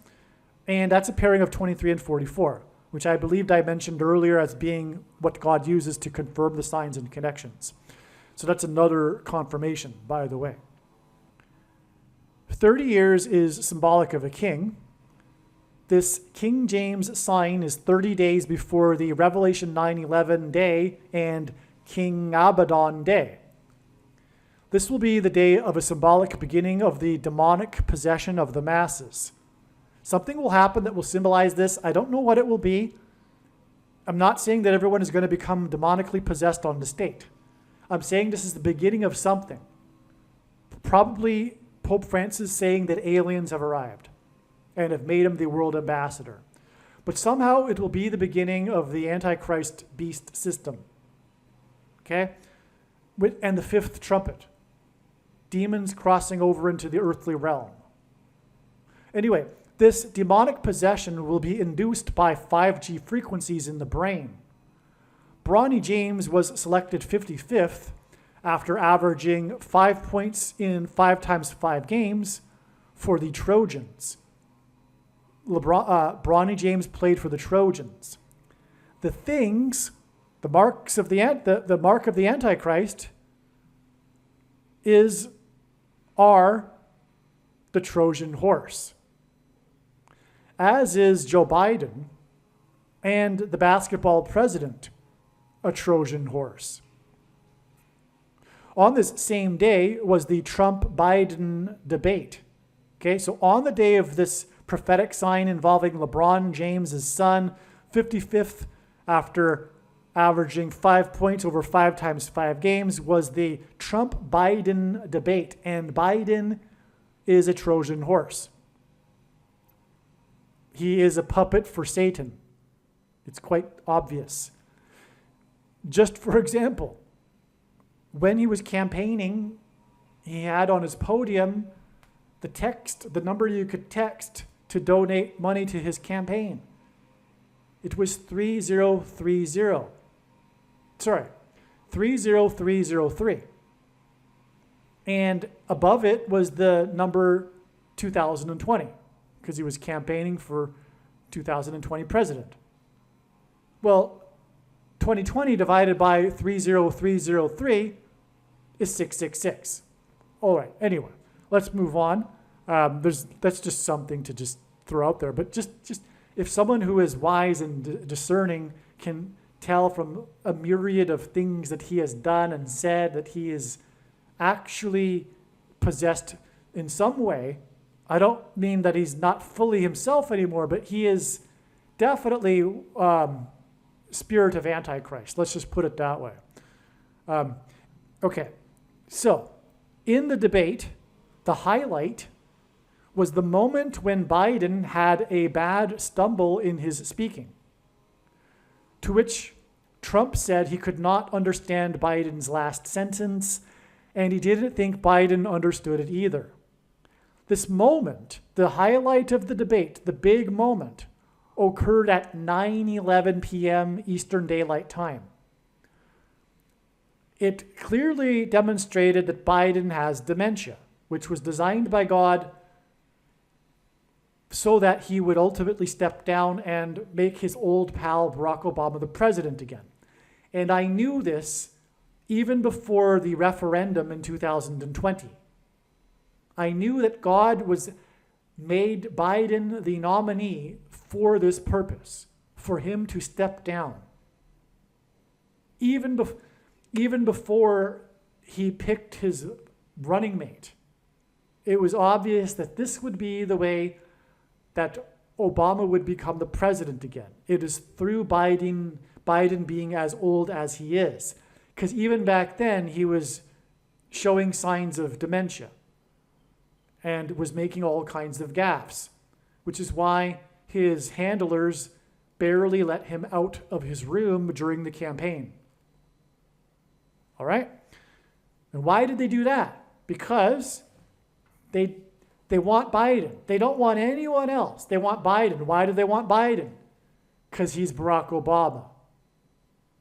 And that's a pairing of 23 and 44, which I believed I mentioned earlier as being what God uses to confirm the signs and connections. So that's another confirmation, by the way. 30 years is symbolic of a king. This King James sign is 30 days before the Revelation 9:11 day and King Abaddon day. This will be the day of a symbolic beginning of the demonic possession of the masses. Something will happen that will symbolize this. I don't know what it will be. I'm not saying that everyone is going to become demonically possessed on the state. I'm saying this is the beginning of something. Probably Pope Francis saying that aliens have arrived and have made him the world ambassador. But somehow it will be the beginning of the Antichrist beast system. Okay? And the fifth trumpet. Demons crossing over into the earthly realm. Anyway, this demonic possession will be induced by 5G frequencies in the brain. Bronny James was selected 55th after averaging 5 points in 5 times 5 games for the Trojans. Bronny James played for the Trojans. The things, the mark of the Antichrist are the Trojan horse, as is Joe Biden and the basketball president, a Trojan horse. On this same day was the Trump-Biden debate. Okay, so on the day of this prophetic sign involving LeBron James' son, 55th after averaging 5 points over 5 times 5 games, was the Trump-Biden debate. And Biden is a Trojan horse. He is a puppet for Satan. It's quite obvious. Just for example, when he was campaigning, he had on his podium the number you could text to donate money to his campaign. It was 30303. 30303. And above it was the number 2020, because he was campaigning for 2020 president. Well, 2020 divided by 30303 is 666. All right, anyway, let's move on. That's just something to just throw out there. But just if someone who is wise and discerning can tell from a myriad of things that he has done and said that he is actually possessed in some way, I don't mean that he's not fully himself anymore, but he is definitely spirit of Antichrist. Let's just put it that way. Okay, so in the debate, the highlight was the moment when Biden had a bad stumble in his speaking, to which Trump said he could not understand Biden's last sentence, and he didn't think Biden understood it either. This moment, the highlight of the debate, the big moment, occurred at 9:11 p.m. Eastern Daylight Time. It clearly demonstrated that Biden has dementia, which was designed by God so that he would ultimately step down and make his old pal Barack Obama the president again. And I knew this even before the referendum in 2020. I knew that God made Biden the nominee for this purpose, for him to step down. Even before he picked his running mate, it was obvious that this would be the way that Obama would become the president again. It is through Biden being as old as he is. Because even back then, he was showing signs of dementia and was making all kinds of gaffes, which is why his handlers barely let him out of his room during the campaign. All right? And why did they do that? Because they want Biden. They don't want anyone else. They want Biden. Why do they want Biden? Because he's Barack Obama.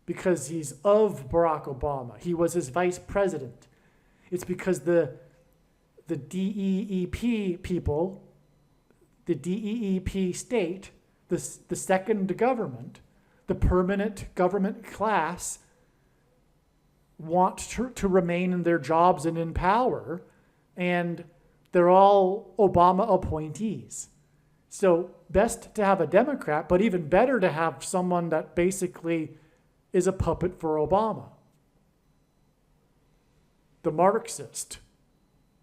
Because he's of Barack Obama. He was his vice president. It's because the DEEP people, the DEEP state, the second government, the permanent government class, want to remain in their jobs and in power, and they're all Obama appointees. So best to have a Democrat, but even better to have someone that basically is a puppet for Obama. The Marxist,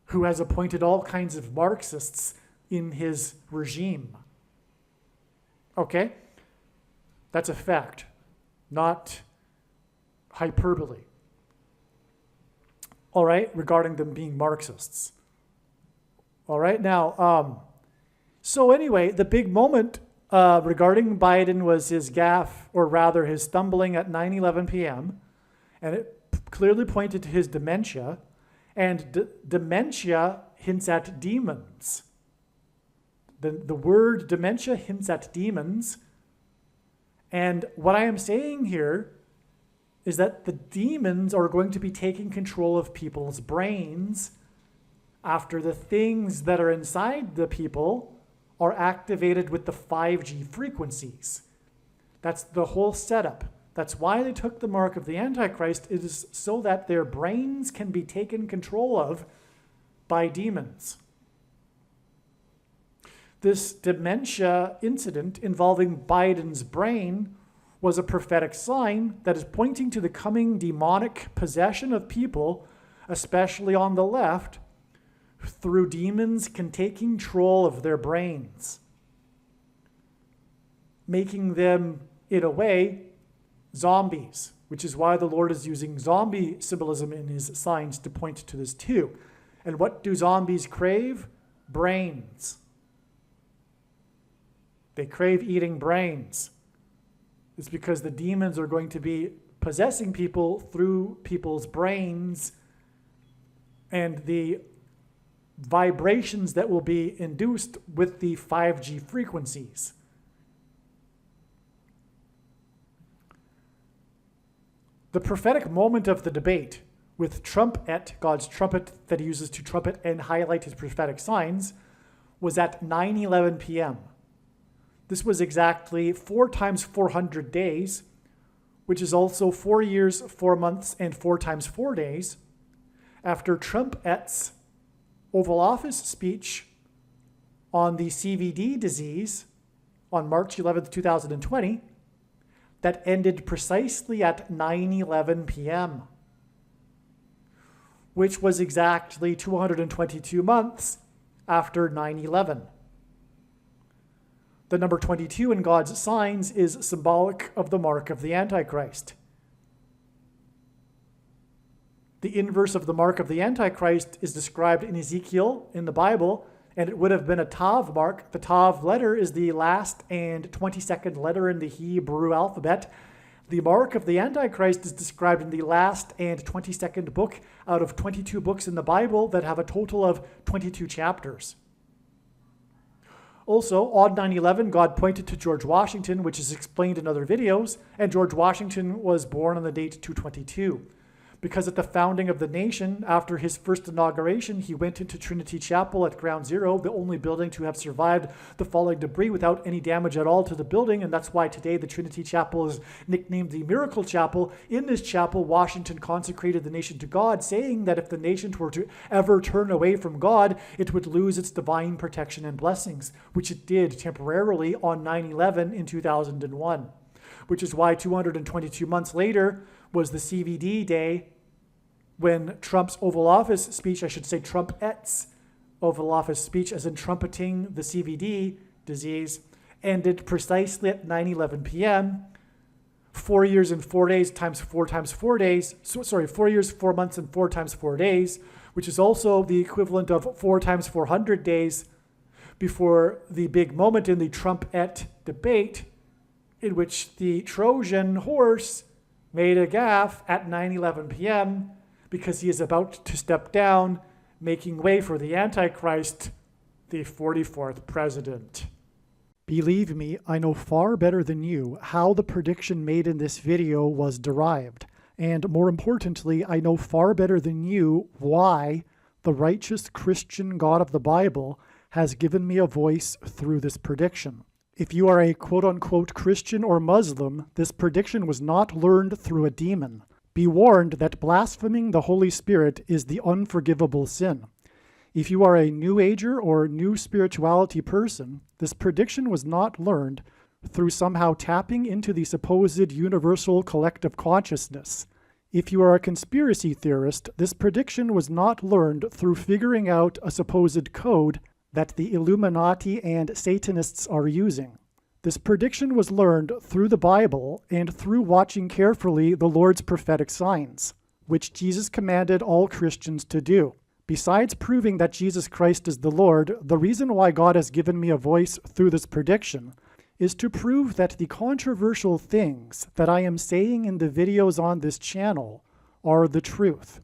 who has appointed all kinds of Marxists in his regime. Okay? That's a fact, not hyperbole. All right, regarding them being Marxists. All right, now, so anyway, the big moment regarding Biden was his gaffe, or rather his stumbling at 9:11 p.m., and it clearly pointed to his dementia, and dementia hints at demons. The word dementia hints at demons, and what I am saying here is that the demons are going to be taking control of people's brains after the things that are inside the people are activated with the 5G frequencies. That's the whole setup. That's why they took the mark of the Antichrist. It is so that their brains can be taken control of by demons. This dementia incident involving Biden's brain was a prophetic sign that is pointing to the coming demonic possession of people, especially on the left, through demons taking control of their brains, making them, in a way, zombies, which is why the Lord is using zombie symbolism in his signs to point to this too. And what do zombies crave? Brains. They crave eating brains. It's because the demons are going to be possessing people through people's brains, and the vibrations that will be induced with the 5G frequencies. The prophetic moment of the debate with trumpet, God's trumpet that he uses to trumpet and highlight his prophetic signs, was at 9:11 p.m. This was exactly 4 times 400 days, which is also 4 years, 4 months, and 4 times 4 days, after Trumpet's Oval Office speech on the CVD disease on March 11th, 2020, that ended precisely at 9:11 p.m., which was exactly 222 months after 9/11. The number 22 in God's signs is symbolic of the mark of the Antichrist. The inverse of the mark of the Antichrist is described in Ezekiel in the Bible, and it would have been a Tav mark. The Tav letter is the last and 22nd letter in the Hebrew alphabet. The mark of the Antichrist is described in the last and 22nd book out of 22 books in the Bible that have a total of 22 chapters. Also, on 9/11, God pointed to George Washington, which is explained in other videos, and George Washington was born on the date 222. Because at the founding of the nation, after his first inauguration, he went into Trinity Chapel at Ground Zero, the only building to have survived the falling debris without any damage at all to the building, and that's why today the Trinity Chapel is nicknamed the Miracle Chapel. In this chapel, Washington consecrated the nation to God, saying that if the nation were to ever turn away from God, it would lose its divine protection and blessings, which it did temporarily on 9/11 in 2001, which is why 222 months later was the CVD day, when Trump's Oval Office speech, I should say Trumpet's Oval Office speech, as in trumpeting the CVD disease, ended precisely at 9:11 p.m. 4 years and 4 days times 4 times 4 days. 4 years, 4 months, and 4 times 4 days, which is also the equivalent of 4 times 400 days before the big moment in the Trump-et debate, in which the Trojan horse made a gaffe at 9:11 p.m. because he is about to step down, making way for the Antichrist, the 44th president. Believe me, I know far better than you how the prediction made in this video was derived. And more importantly, I know far better than you why the righteous Christian God of the Bible has given me a voice through this prediction. If you are a quote-unquote Christian or Muslim, this prediction was not learned through a demon. Be warned that blaspheming the Holy Spirit is the unforgivable sin. If you are a New Ager or New Spirituality person, this prediction was not learned through somehow tapping into the supposed universal collective consciousness. If you are a conspiracy theorist, this prediction was not learned through figuring out a supposed code that the Illuminati and Satanists are using. This prediction was learned through the Bible and through watching carefully the Lord's prophetic signs, which Jesus commanded all Christians to do. Besides proving that Jesus Christ is the Lord, the reason why God has given me a voice through this prediction is to prove that the controversial things that I am saying in the videos on this channel are the truth.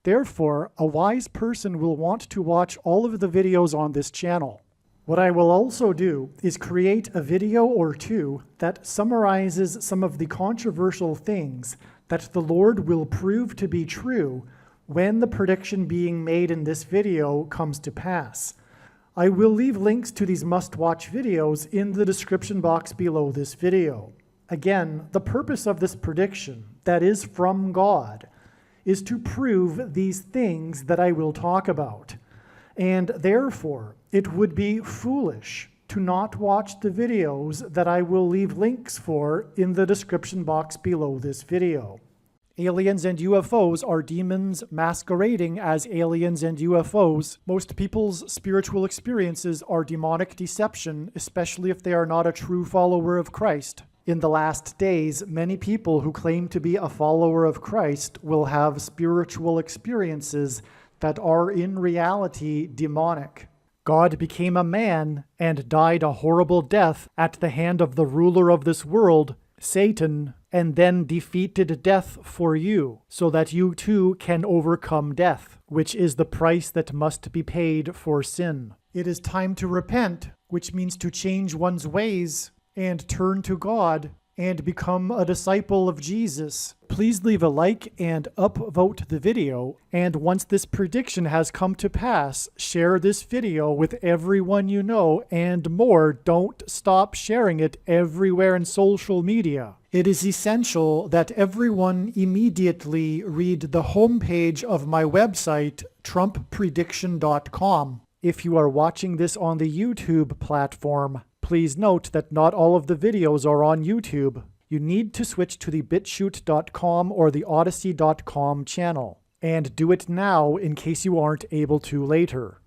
Therefore, a wise person will want to watch all of the videos on this channel. What I will also do is create a video or two that summarizes some of the controversial things that the Lord will prove to be true when the prediction being made in this video comes to pass. I will leave links to these must-watch videos in the description box below this video. Again, the purpose of this prediction, that is from God, is to prove these things that I will talk about. And therefore, it would be foolish to not watch the videos that I will leave links for in the description box below this video. Aliens and UFOs are demons masquerading as aliens and UFOs. Most people's spiritual experiences are demonic deception, especially if they are not a true follower of Christ. In the last days, many people who claim to be a follower of Christ will have spiritual experiences that are in reality demonic. God became a man and died a horrible death at the hand of the ruler of this world, Satan, and then defeated death for you, so that you too can overcome death, which is the price that must be paid for sin. It is time to repent, which means to change one's ways and turn to God and become a disciple of Jesus. Please leave a like and upvote the video, and once this prediction has come to pass, share this video with everyone you know, and more, don't stop sharing it everywhere in social media. It is essential that everyone immediately read the homepage of my website, TrumpPrediction.com. If you are watching this on the YouTube platform, please note that not all of the videos are on YouTube. You need to switch to the BitChute.com or the Odyssey.com channel. And do it now in case you aren't able to later.